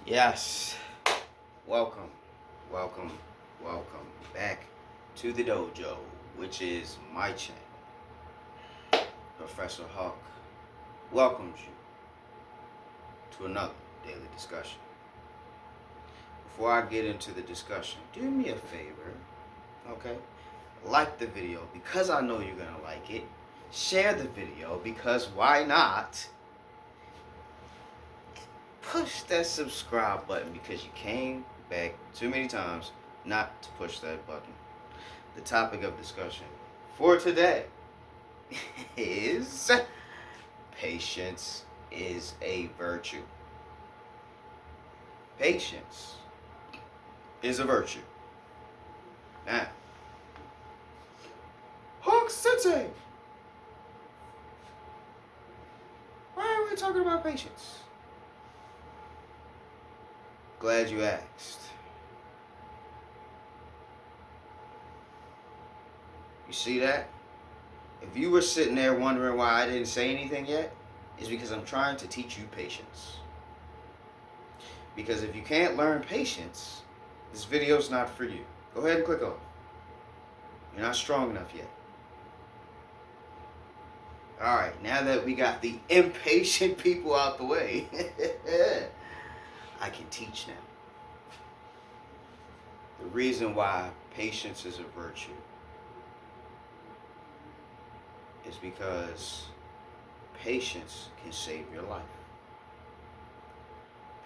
Yes, welcome, welcome, welcome back to the dojo, which is my channel. Professor Hawk welcomes you to another daily discussion. Before I get into the discussion, do me a favor, okay? Like the video because I know you're gonna like it. Share the video because why not? Push that subscribe button because you came back too many times not to push that button. The topic of discussion for today is patience is a virtue. Patience is a virtue. Now, Hawk Sensei, why are we talking about patience? Glad you asked. You see that? If you were sitting there wondering why I didn't say anything yet, it's because I'm trying to teach you patience. Because if you can't learn patience, this video's not for you. Go ahead and click on it. You're not strong enough yet. Alright, now that we got the impatient people out the way, I can teach now. The reason why patience is a virtue is because patience can save your life.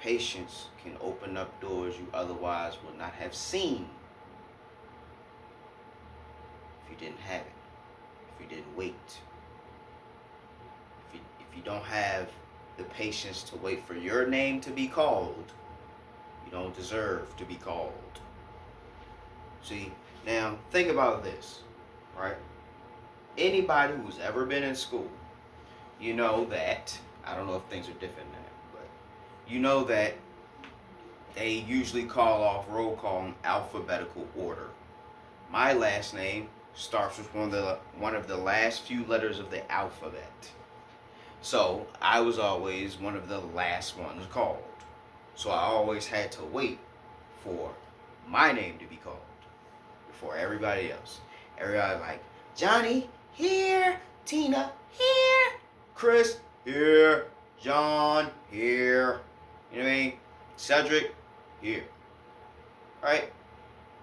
Patience can open up doors you otherwise would not have seen if you didn't have it, if you didn't wait. If you don't have the patience to wait for your name to be called, you don't deserve to be called. See, now think about this, right? Anybody who's ever been in school, you know that, I don't know if things are different now, but you know that they usually call off roll call in alphabetical order. My last name starts with one of the last few letters of the alphabet. So I was always one of the last ones called. So I always had to wait for my name to be called before everybody else. Everybody like, Johnny, here. Tina, here. Chris, here. John, here. You know what I mean? Cedric, here. Right?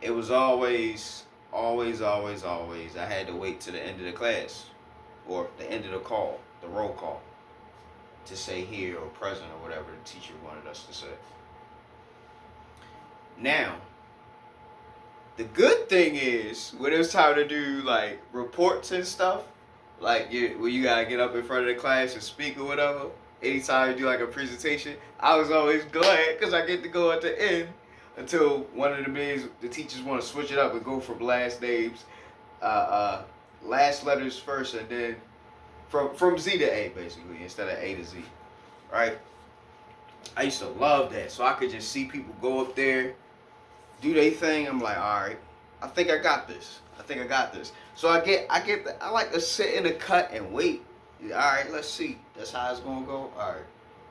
It was always, I had to wait to the end of the class or the end of the call, the roll call, to say here or present or whatever the teacher wanted us to say. Now, the good thing is when it was time to do like reports and stuff, like where you gotta get up in front of the class and speak or whatever, anytime you do like a presentation, I was always glad because I get to go at the end until one of the days the teachers want to switch it up and go from last names, last letters first, and then from Z to A basically instead of A to Z, right? I used to love that, so I could just see people go up there, do their thing. I'm like, all right, I think I got this. So I like to sit in the cut and wait. All right, let's see. That's how it's gonna go. All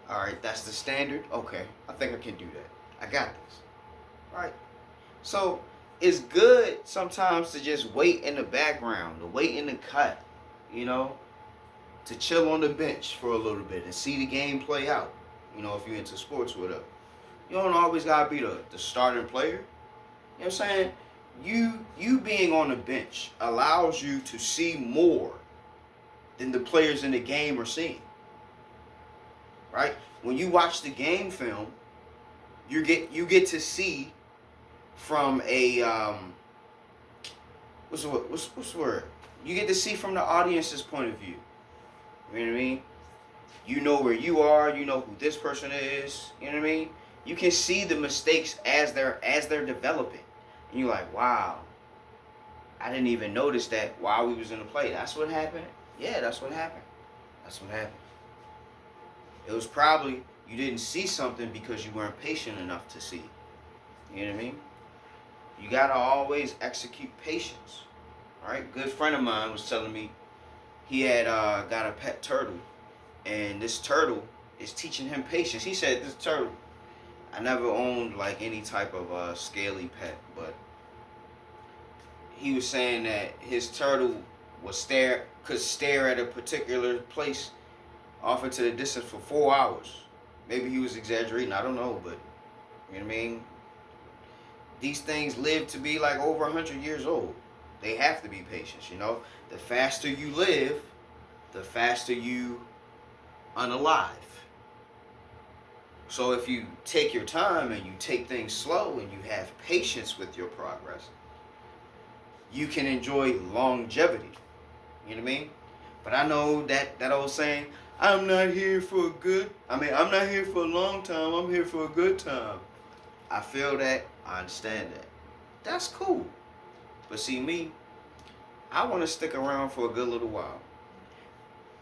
right, that's the standard. Okay, I think I can do that. I got this. Right. So it's good sometimes to just wait in the background, to wait in the cut, you know, to chill on the bench for a little bit and see the game play out. You know, if you're into sports or whatever. You don't always gotta be the starting player. You know what I'm saying? You being on the bench allows you to see more than the players in the game are seeing. Right? When you watch the game film, you get to see from a what's the word? You get to see from the audience's point of view. You know what I mean? You know where you are. You know who this person is. You know what I mean? You can see the mistakes as they're developing, and you're like, wow, I didn't even notice that while we was in the play. That's what happened. Yeah, that's what happened. It was probably you didn't see something because you weren't patient enough to see. You know what I mean? You gotta always execute patience. All right. Good friend of mine was telling me he had got a pet turtle, and this turtle is teaching him patience. He said, "This turtle, I never owned like any type of scaly pet, but he was saying that his turtle could stare at a particular place off into the distance for 4 hours. Maybe he was exaggerating, I don't know, but you know what I mean? These things live to be like over 100 years old. They have to be patient, you know? The faster you live, the faster you unalive. So if you take your time and you take things slow and you have patience with your progress, you can enjoy longevity. You know what I mean? But I know that old saying, I'm not here for I'm not here for a long time, I'm here for a good time. I feel that, I understand that. That's cool. But see me, I want to stick around for a good little while.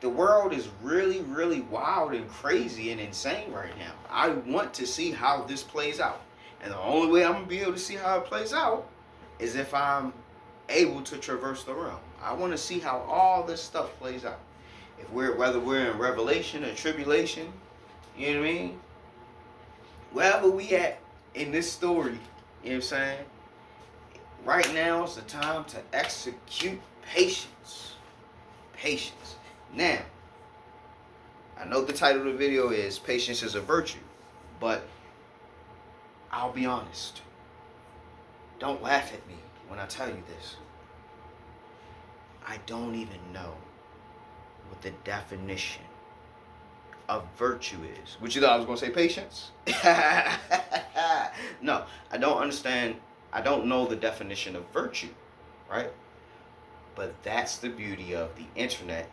The world is really, really wild and crazy and insane right now. I want to see how this plays out. And the only way I'm going to be able to see how it plays out is if I'm able to traverse the realm. I want to see how all this stuff plays out. Whether we're in revelation or tribulation, you know what I mean? Wherever we at in this story, you know what I'm saying? Right now is the time to execute patience. Patience. Now, I know the title of the video is Patience is a Virtue, but I'll be honest. Don't laugh at me when I tell you this. I don't even know what the definition of virtue is. What you thought I was going to say patience? No, I don't understand. I don't know the definition of virtue, right? But that's the beauty of the internet,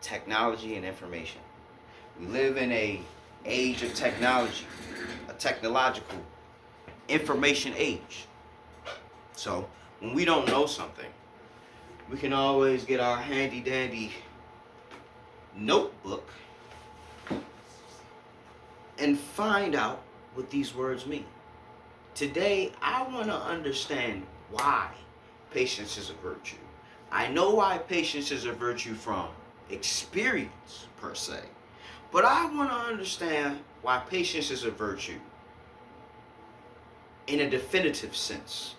technology, and information. We live in an age of technology, a technological information age. So when we don't know something, we can always get our handy dandy notebook and find out what these words mean. Today, I want to understand why patience is a virtue. I know why patience is a virtue from experience, per se. But I want to understand why patience is a virtue in a definitive sense.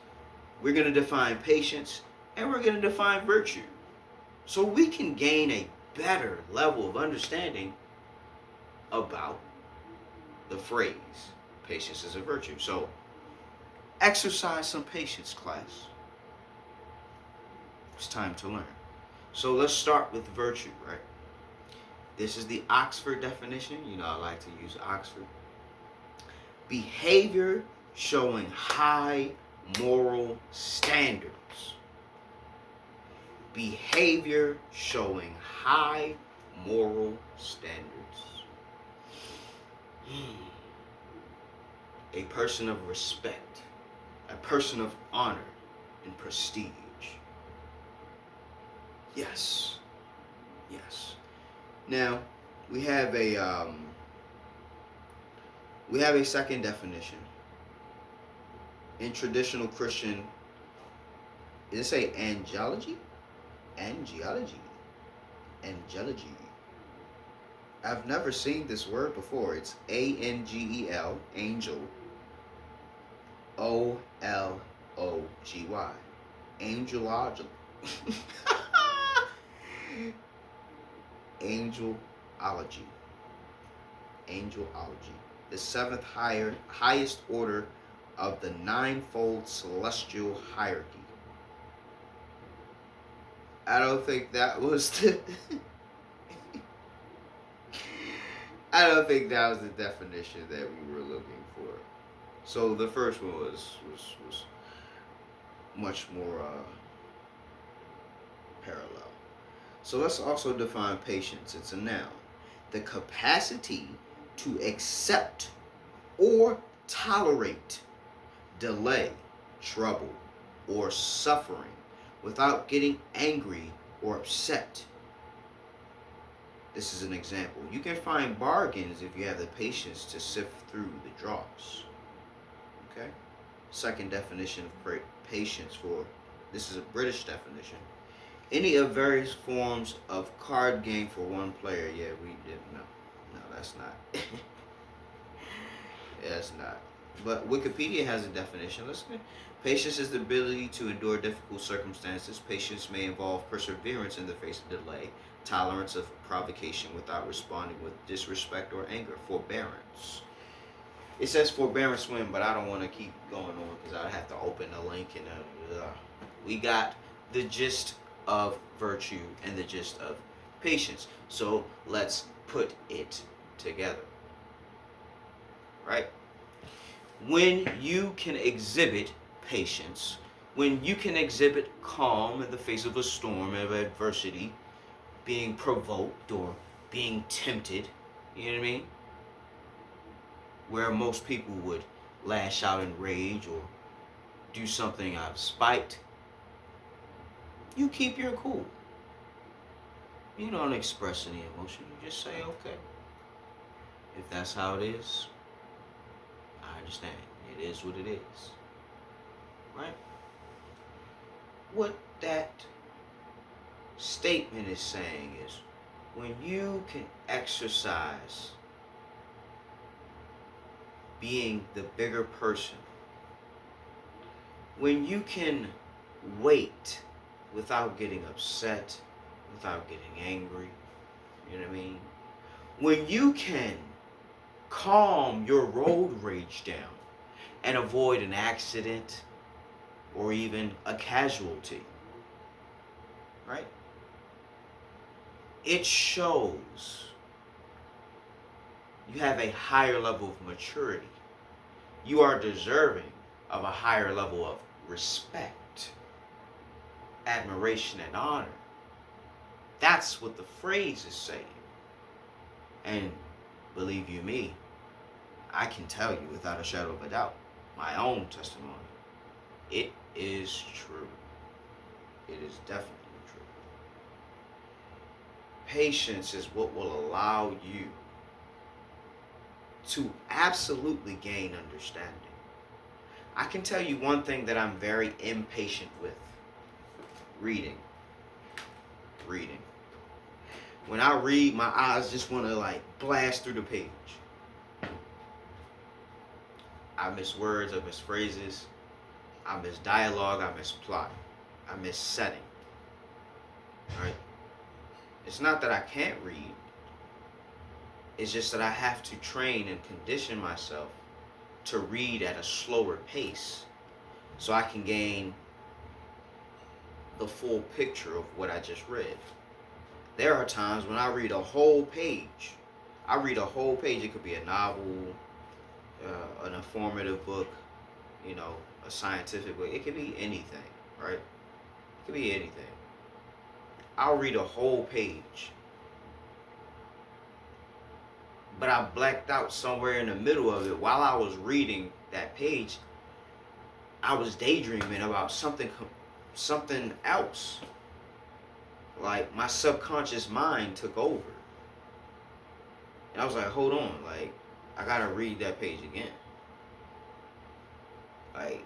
We're going to define patience and we're going to define virtue. So we can gain a better level of understanding about the phrase, patience is a virtue. So, exercise some patience, class. It's time to learn. So let's start with virtue, right? This is the Oxford definition. You know I like to use Oxford. Behavior showing high moral standards. Behavior showing high moral standards. A person of respect, a person of honor and prestige. Yes, yes. Now we have a second definition. In traditional Christian, did it say angelology? Angelology. I've never seen this word before. It's A-N-G-E-L, angel, O-L-O-G-Y. Angelology. Angelology. Angelology. The seventh highest order of the ninefold celestial hierarchy. I don't think that was the I don't think that was the definition that we were looking for. So the first one was much more parallel. So let's also define patience. It's a noun. The capacity to accept or tolerate delay, trouble, or suffering without getting angry or upset. This is an example. You can find bargains if you have the patience to sift through the dross. Okay? Second definition of patience this is a British definition. Any of various forms of card game for one player. Yeah, we didn't know. No, that's not. Yeah, that's not. But Wikipedia has a definition. Listen, patience is the ability to endure difficult circumstances. Patience may involve perseverance in the face of delay, tolerance of provocation without responding with disrespect or anger, forbearance. It says forbearance swim, but I don't want to keep going on because I have to open the link and we got the gist of virtue and the gist of patience. So let's put it together. Right? When you can exhibit patience, when you can exhibit calm in the face of a storm of adversity, being provoked or being tempted, you know what I mean? Where most people would lash out in rage or do something out of spite, you keep your cool. You don't express any emotion. You just say, okay. If that's how it is, I understand. It is what it is. Right? What that statement is saying is, when you can exercise being the bigger person, when you can wait without getting upset, without getting angry, you know what I mean? When you can calm your road rage down and avoid an accident or even a casualty, right? It shows you have a higher level of maturity. You are deserving of a higher level of respect, admiration, and honor. That's what the phrase is saying. And believe you me, I can tell you without a shadow of a doubt, my own testimony, it is true. It is definitely true. Patience is what will allow you to absolutely gain understanding. I can tell you one thing that I'm very impatient with. Reading. When I read, my eyes just want to like blast through the page. I miss words, I miss phrases, I miss dialogue, I miss plot, I miss setting. Right? It's not that I can't read. It's just that I have to train and condition myself to read at a slower pace so I can gain the full picture of what I just read. There are times when I read a whole page. It could be a novel, an informative book, a scientific book. It could be anything, right? It could be anything. I'll read a whole page. But I blacked out somewhere in the middle of it. While I was reading that page, I was daydreaming about something else. Like my subconscious mind took over. And I was like, hold on, like I gotta read that page again. Like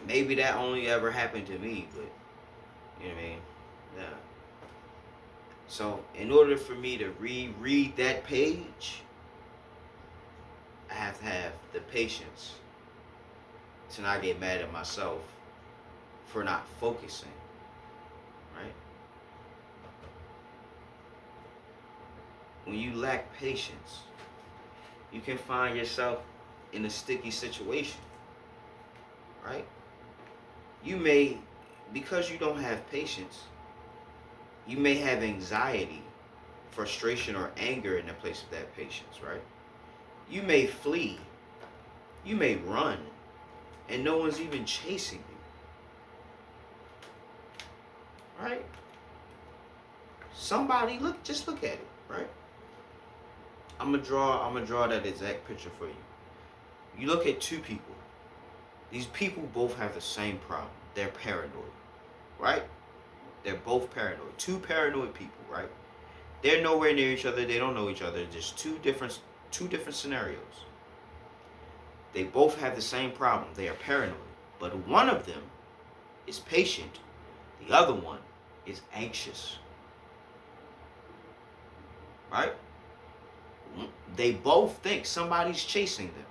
maybe that only ever happened to me, but you know what I mean? Yeah. So in order for me to reread that page, I have to have the patience to not get mad at myself for not focusing. Right? When you lack patience, you can find yourself in a sticky situation. Right? You may, because you don't have patience, you may have anxiety, frustration, or anger in the place of that patience, right? You may flee, you may run, and no one's even chasing you. Right? Somebody just look at it, right? I'm gonna draw that exact picture for you. You look at two people. These people both have the same problem. They're paranoid, right? They're both paranoid. Two paranoid people, right? They're nowhere near each other. They don't know each other. Just two different scenarios. They both have the same problem. They are paranoid. But one of them is patient. The other one is anxious. Right? They both think somebody's chasing them.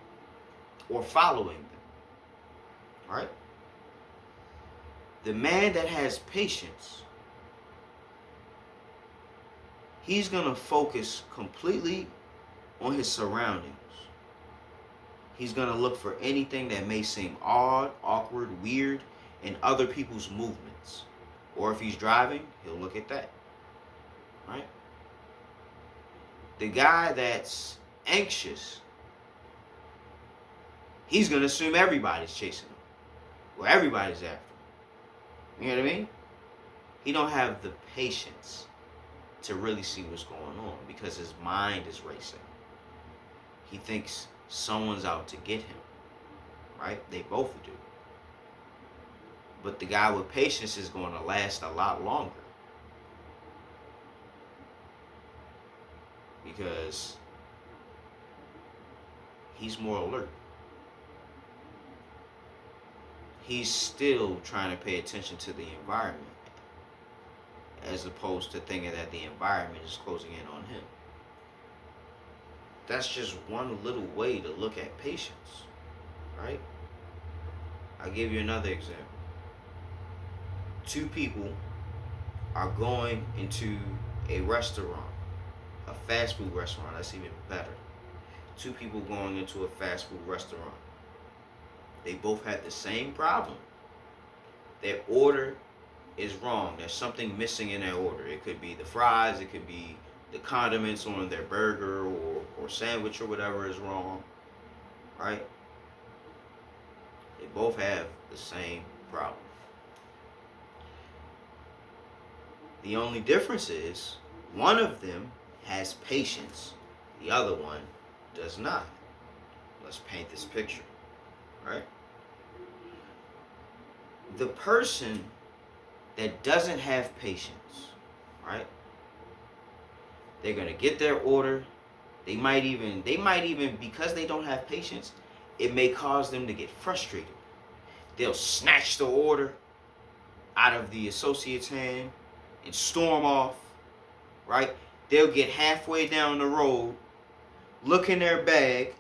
or following them. Right? The man that has patience, he's going to focus completely on his surroundings. He's going to look for anything that may seem odd, awkward, weird in other people's movements. Or if he's driving, he'll look at that. Right? The guy that's anxious, he's going to assume everybody's chasing him. Or everybody's after him. You know what I mean? He don't have the patience to really see what's going on because his mind is racing. He thinks someone's out to get him. Right? They both do. But the guy with patience is going to last a lot longer. Because he's more alert. He's still trying to pay attention to the environment as opposed to thinking that the environment is closing in on him. That's just one little way to look at patience, right? I'll give you another example. Two people are going into a restaurant, a fast food restaurant, that's even better. Two people going into a fast food restaurant. They both had the same problem. Their order is wrong. There's something missing in their order. It could be the fries, it could be the condiments on their burger or sandwich or whatever is wrong. Right? They both have the same problem. The only difference is one of them has patience. The other one does not. Let's paint this picture. Right? The person that doesn't have patience, right? They're going to get their order. They might even, because they don't have patience, it may cause them to get frustrated. They'll snatch the order out of the associate's hand and storm off, right? They'll get halfway down the road, look in their bag,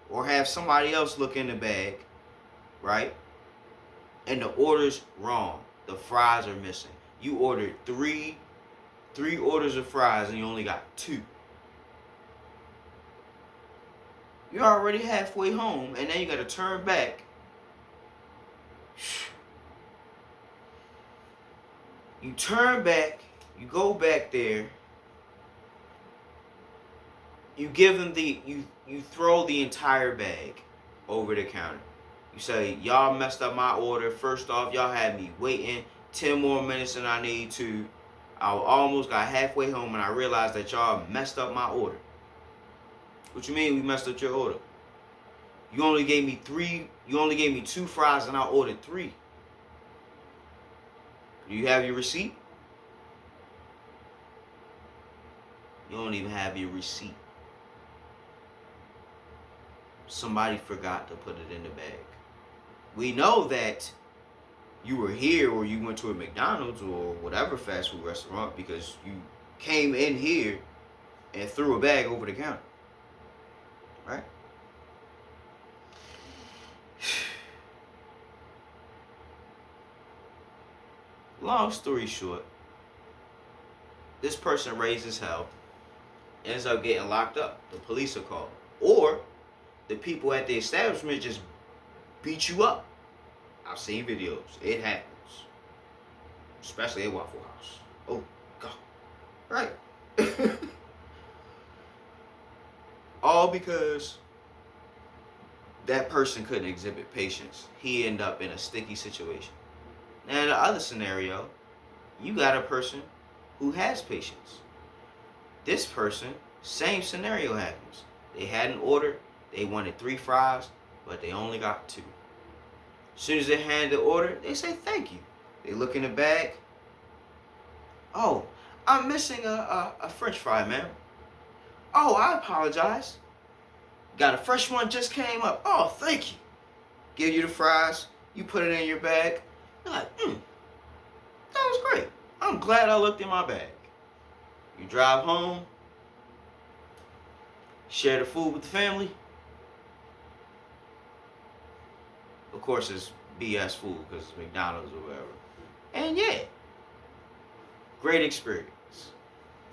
or have somebody else look in the bag, right? And the order's wrong. The fries are missing. You ordered three orders of fries and you only got 2. You're already halfway home and then you got to turn back. You turn back, you go back there, you give them you throw the entire bag over the counter. You say, y'all messed up my order. First off, y'all had me waiting 10 more minutes than I need to. I almost got halfway home and I realized that y'all messed up my order. What you mean we messed up your order? You only gave me 2 fries and I ordered 3. Do you have your receipt? You don't even have your receipt. Somebody forgot to put it in the bag. We know that you were here or you went to a McDonald's or whatever fast food restaurant because you came in here and threw a bag over the counter. Right? Long story short, this person raises hell, ends up getting locked up. The police are called. Or the people at the establishment just beat you up. I've seen videos. It happens. Especially at Waffle House. Oh, God. Right. All because that person couldn't exhibit patience. He ended up in a sticky situation. Now, in the other scenario, you got a person who has patience. This person, same scenario happens. They had an order. They wanted 3 fries, but they only got 2. As soon as they hand the order, they say thank you. They look in the bag. Oh, I'm missing a French fry, ma'am. Oh, I apologize. Got a fresh one just came up. Oh, thank you. Give you the fries. You put it in your bag. You're like, that was great. I'm glad I looked in my bag. You drive home. Share the food with the family. Of course, it's BS food because it's McDonald's or whatever. And yeah, great experience.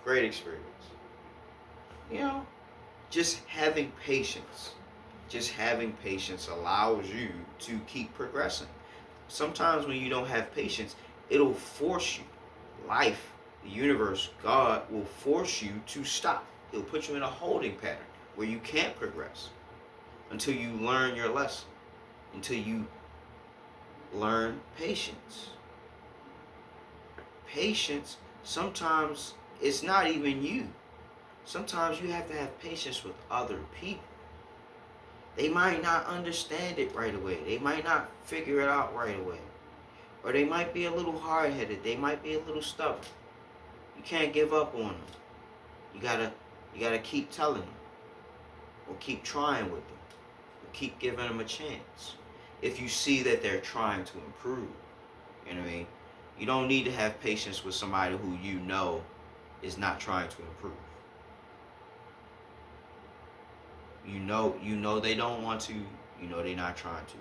Great experience. You know, just having patience. Just having patience allows you to keep progressing. Sometimes when you don't have patience, it'll force you. Life, the universe, God will force you to stop. It'll put you in a holding pattern where you can't progress until you learn your lesson, until you learn patience. Patience, sometimes it's not even you. Sometimes you have to have patience with other people. They might not understand it right away. They might not figure it out right away. Or they might be a little hard-headed. They might be a little stubborn. You can't give up on them. You gotta keep telling them. Or keep trying with them. Or keep giving them a chance. If you see that they're trying to improve. You know what I mean? You don't need to have patience with somebody who you know is not trying to improve. You know they don't want to. You know they're not trying to.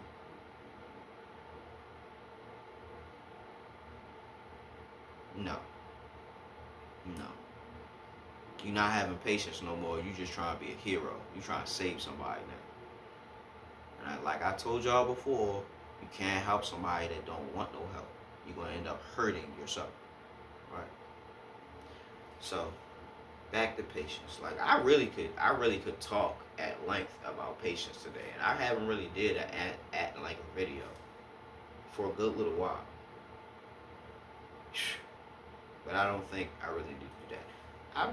No. No. You're not having patience no more. You just trying to be a hero. You trying to save somebody now. And like I told y'all before, you can't help somebody that don't want no help. You're gonna end up hurting yourself. Right? So back to patience. Like I really could talk at length about patience today, and I haven't really did at like a video for a good little while. But I don't think I really need to do that. I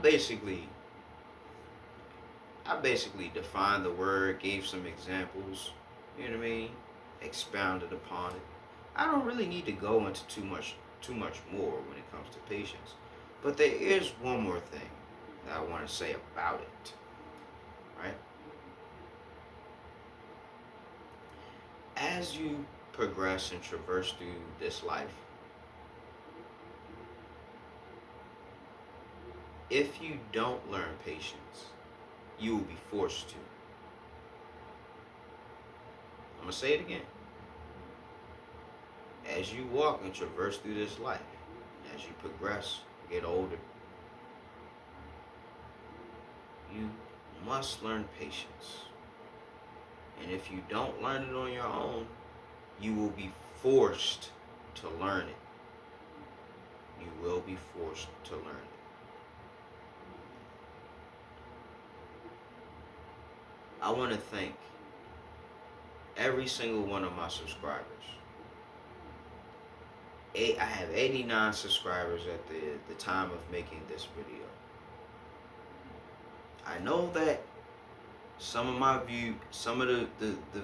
basically defined the word, gave some examples, you know what I mean? Expounded upon it. I don't really need to go into too much more when it comes to patience. But there is one more thing that I want to say about it. Right? As you progress and traverse through this life, if you don't learn patience, you will be forced to. I'm going to say it again. As you walk and traverse through this life, as you progress, get older, you must learn patience. And if you don't learn it on your own, you will be forced to learn it. You will be forced to learn it. I want to thank every single one of my subscribers. I have 89 subscribers at the time of making this video. I know that some of the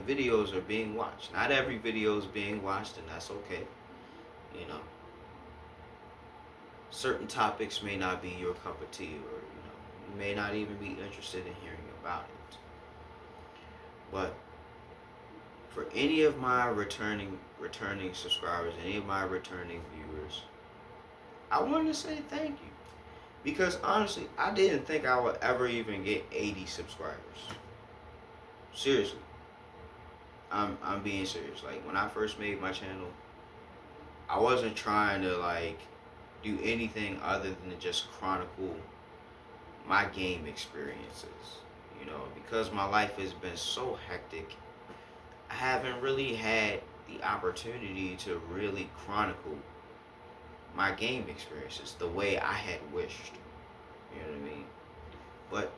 videos are being watched. Not every video is being watched, and that's okay. You know, certain topics may not be your cup of tea, or you may not even be interested in hearing about it. But for any of my returning subscribers, any of my returning viewers, I wanted to say thank you. Because honestly, I didn't think I would ever even get 80 subscribers. Seriously. I'm being serious. Like when I first made my channel, I wasn't trying to like do anything other than to just chronicle my game experiences. You know, because my life has been so hectic, I haven't really had the opportunity to really chronicle my game experiences the way I had wished. You know what I mean? But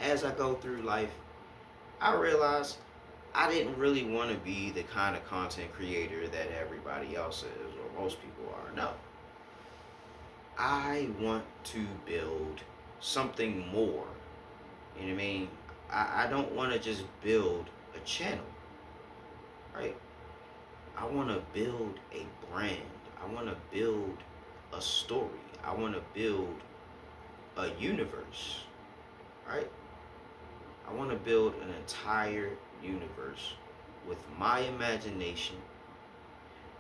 as I go through life, I realized I didn't really want to be the kind of content creator that everybody else is or most people are. No. I want to build something more. You know what I mean? I don't want to just build a channel. Right? I want to build a brand. I want to build a story. I want to build a universe. Right? I want to build an entire universe with my imagination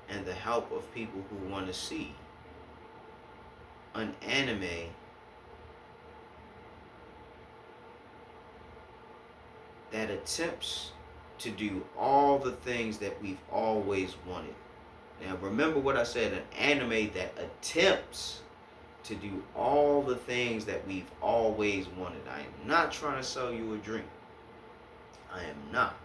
and the help of people who want to see an anime that attempts to do all the things that we've always wanted. Now, remember what I said, an anime that attempts to do all the things that we've always wanted. I am not trying to sell you a dream. I am not.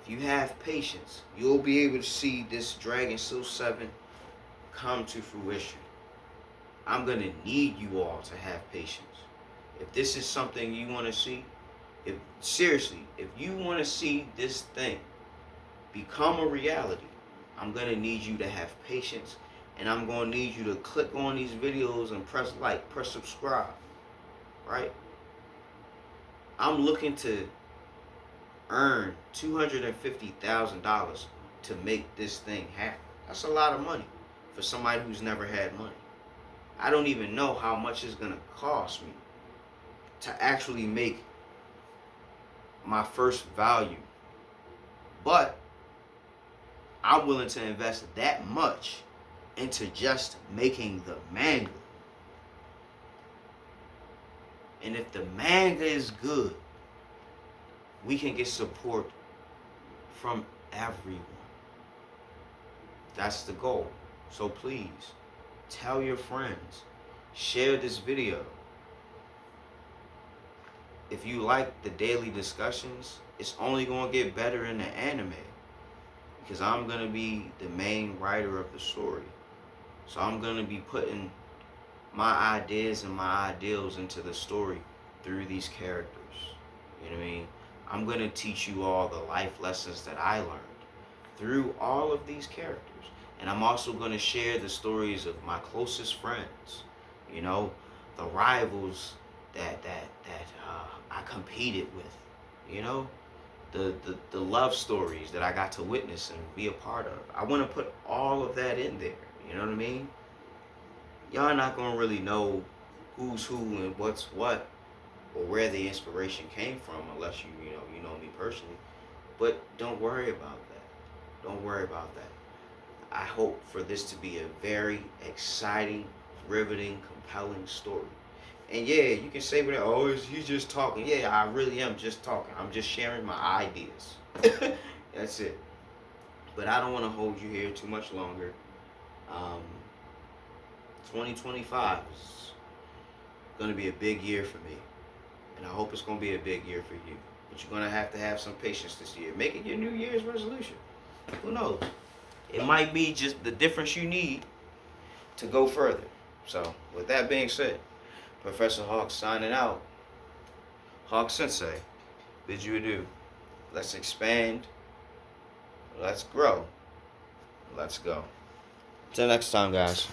If you have patience, you'll be able to see this Dragon Soul 7 come to fruition. I'm going to need you all to have patience. If this is something you want to see, if seriously, if you want to see this thing become a reality, I'm going to need you to have patience, and I'm going to need you to click on these videos and press like, press subscribe, right? I'm looking to earn $250,000 to make this thing happen. That's a lot of money for somebody who's never had money. I don't even know how much it's going to cost me to actually make my first value. But I'm willing to invest that much into just making the manga. And if the manga is good, we can get support from everyone. That's the goal. So please, tell your friends. Share this video. If you like the daily discussions, it's only going to get better in the anime. Because I'm going to be the main writer of the story. So I'm going to be putting my ideas and my ideals into the story through these characters. You know what I mean? I'm going to teach you all the life lessons that I learned through all of these characters. And I'm also going to share the stories of my closest friends. You know, the rivals that I competed with. You know, the love stories that I got to witness and be a part of. I want to put all of that in there. You know what I mean? Y'all not going to really know who's who and what's what or where the inspiration came from unless you know me personally. But don't worry about that. Don't worry about that. I hope for this to be a very exciting, riveting, compelling story. And yeah, you can say whatever, oh, he's just talking. Yeah, I really am just talking. I'm just sharing my ideas. That's it. But I don't want to hold you here too much longer. 2025 is going to be a big year for me. And I hope it's going to be a big year for you. But you're going to have some patience this year. Make it your New Year's resolution. Who knows? It might be just the difference you need to go further. So, with that being said, Professor Hawk signing out. Hawk Sensei, bid you adieu. Let's expand. Let's grow. Let's go. Till next time, guys.